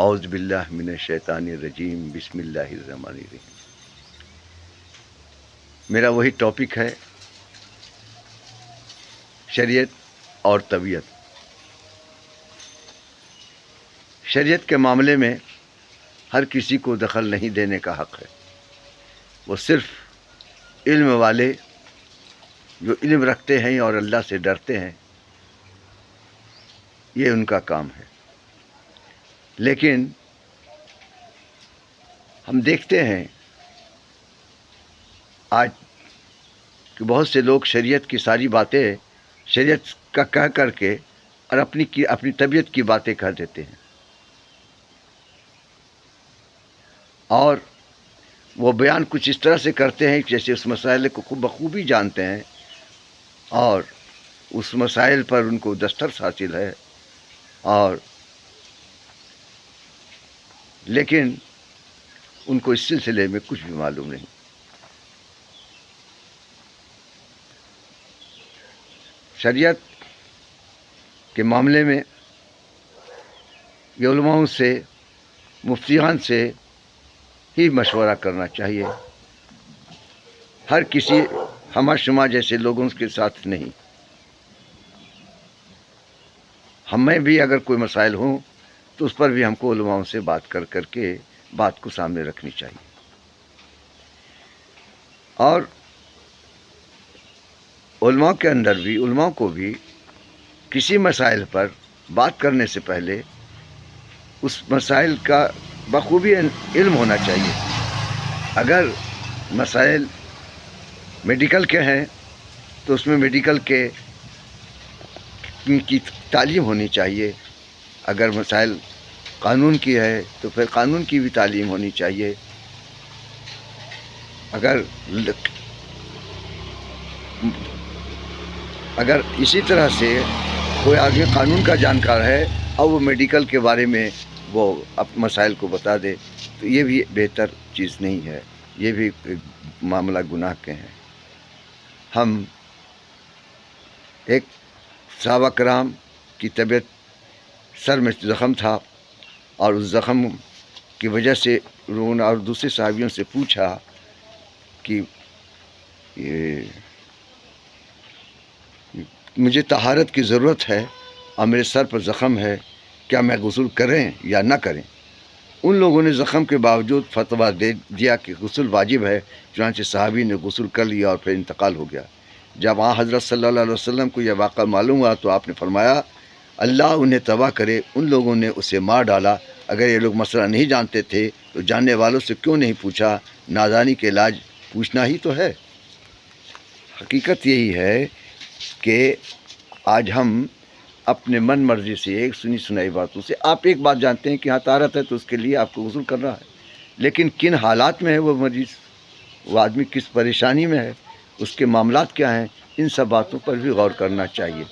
اعوذ باللہ من الشیطان الرجیم، بسم اللہ الرحمن الرحیم۔ میرا وہی ٹاپک ہے، شریعت اور طبیعت۔ شریعت کے معاملے میں ہر کسی کو دخل نہیں دینے کا حق ہے، وہ صرف علم والے جو علم رکھتے ہیں اور اللہ سے ڈرتے ہیں، یہ ان کا کام ہے۔ لیکن ہم دیکھتے ہیں آج کہ بہت سے لوگ شریعت کی ساری باتیں شریعت کا کہہ کر کے اور اپنی طبیعت کی باتیں کہہ دیتے ہیں، اور وہ بیان کچھ اس طرح سے کرتے ہیں جیسے اس مسائل کو بخوبی جانتے ہیں اور اس مسائل پر ان کو دسترس حاصل ہے، اور لیکن ان کو اس سلسلے میں کچھ بھی معلوم نہیں۔ شریعت کے معاملے میں یہ علماؤں سے، مفتیان سے ہی مشورہ کرنا چاہیے، ہر کسی ہمہ شمہ جیسے لوگوں کے ساتھ نہیں۔ ہمیں بھی اگر کوئی مسائل ہوں تو اس پر بھی ہم کو علماؤں سے بات کر کے بات کو سامنے رکھنی چاہیے، اور علماء کو بھی کسی مسائل پر بات کرنے سے پہلے اس مسائل کا بخوبی علم ہونا چاہیے۔ اگر مسائل میڈیکل کے ہیں تو اس میں میڈیکل کی تعلیم ہونی چاہیے، اگر مسائل قانون کی ہے تو پھر قانون کی بھی تعلیم ہونی چاہیے، اگر اسی طرح سے کوئی آدمی قانون کا جانکار ہے اور وہ میڈیکل کے بارے میں وہ مسائل کو بتا دے تو یہ بھی بہتر چیز نہیں ہے، یہ بھی معاملہ گناہ کے ہیں۔ ہم ایک صحابہ کرام کی طبیعت سر میں زخم تھا، اور اس زخم کی وجہ سے انہوں نے اور دوسرے صحابیوں سے پوچھا کہ مجھے طہارت کی ضرورت ہے اور میرے سر پر زخم ہے، کیا میں غسل کریں یا نہ کریں؟ ان لوگوں نے زخم کے باوجود فتویٰ دے دیا کہ غسل واجب ہے، چنانچہ صحابی نے غسل کر لیا اور پھر انتقال ہو گیا۔ جب حضرت صلی اللہ علیہ وسلم کو یہ واقعہ معلوم ہوا تو آپ نے فرمایا، اللہ انہیں تباہ کرے، ان لوگوں نے اسے مار ڈالا۔ اگر یہ لوگ مسئلہ نہیں جانتے تھے تو جاننے والوں سے کیوں نہیں پوچھا؟ نادانی کے علاج پوچھنا ہی تو ہے۔ حقیقت یہی ہے کہ آج ہم اپنے من مرضی سے ایک سنی سنائی باتوں سے، آپ ایک بات جانتے ہیں کہ ہاں طہارت ہے تو اس کے لیے آپ کو غسل کرنا ہے، لیکن کن حالات میں ہے وہ مریض، وہ آدمی کس پریشانی میں ہے، اس کے معاملات کیا ہیں، ان سب باتوں پر بھی غور کرنا چاہیے۔